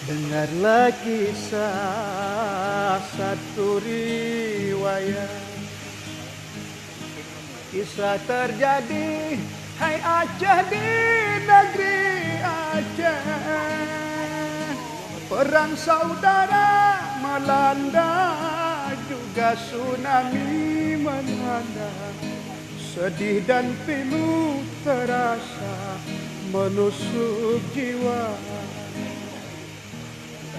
Dengarlah kisah satu riwayat. Kisah terjadi, hai Aceh, di negeri Aceh. Perang saudara melanda, juga tsunami melanda. Sedih dan pilu terasa menusuk jiwa.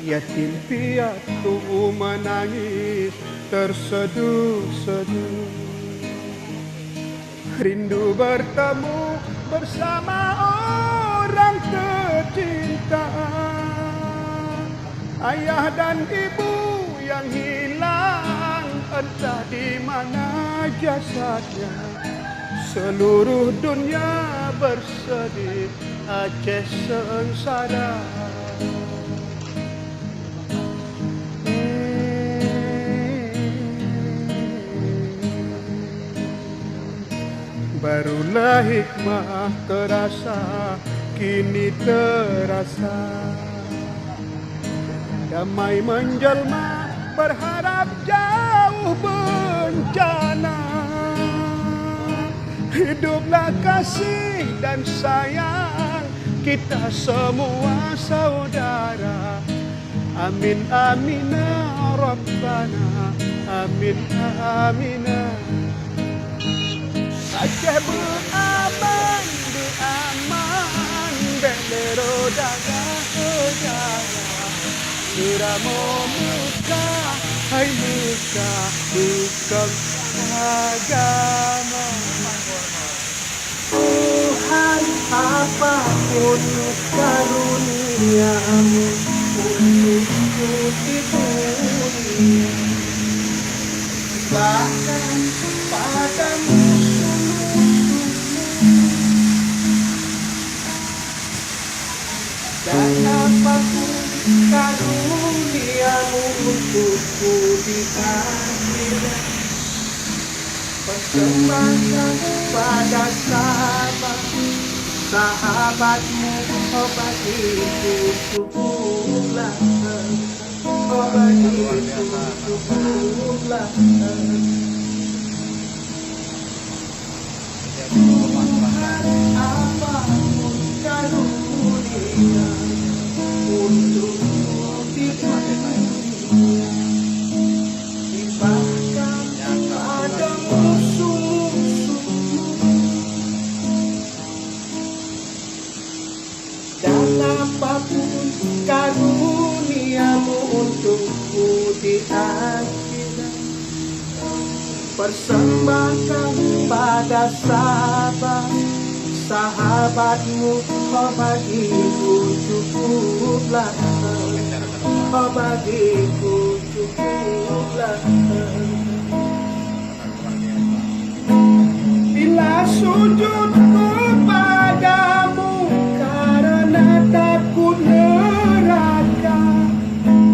Yatim piatu menangis terseduh-seduh. Rindu bertemu bersama orang tercinta. Ayah dan ibu yang hilang, entah di mana jasadnya. Seluruh dunia bersedih, Aceh sengsara. Barulah hikmah terasa, kini terasa. Damai menjelma, berharap jauh bencana. Hiduplah kasih dan sayang, kita semua saudara. Amin aminah Rabbana, amin aminah. Aceh beraman, beraman, bendera dagang udara. Irama muka, hai muka, bukan agama. Tuhan, apapun karuniamu untukku di dunia, bahkan padamu dan apapun karuniamu untukku di akhirat. Persembahkan pada sahabatmu, oh bagiku cukuplah, oh bagiku cukuplah. Apapun karunia untukku diberikan, bahkan pada musuh-musuhmu. Dan apapun karuniamu untukku di akhirat, persembahkan pada sahabatmu, oh bagiku cukuplah, oh bagiku cukuplah. Bila sujud kepadamu karena takut neraka,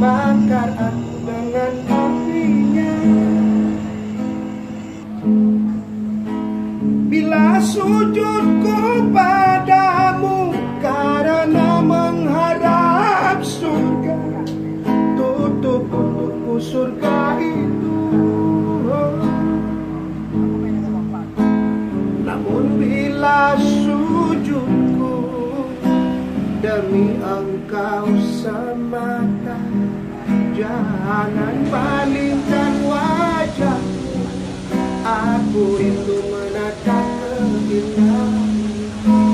bakar aku dengan apinya. Bila sujud kepadamu karena mengharap surga, tutup untukku surga itu. Namun bila sujudku demi engkau semata, jangan palingkan wajahmu. Aku rindu menatap keindahan,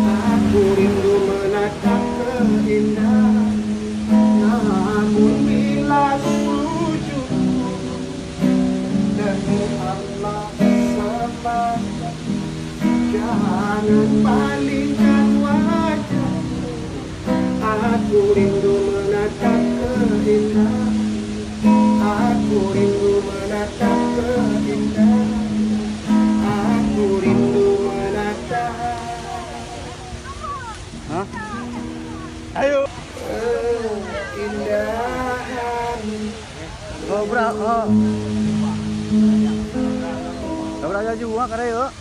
aku rindu menatap keindahan. Namun bila sujudku demi Allah semata, jangan palingkan wajahmu. Aku rindu menatap keindahan, aku rindu menatap keindahan. Aku rindu menatap. Hah? Ayo. Keindahan. Oh, bro. Oh. Dobra aja juga kada yuk.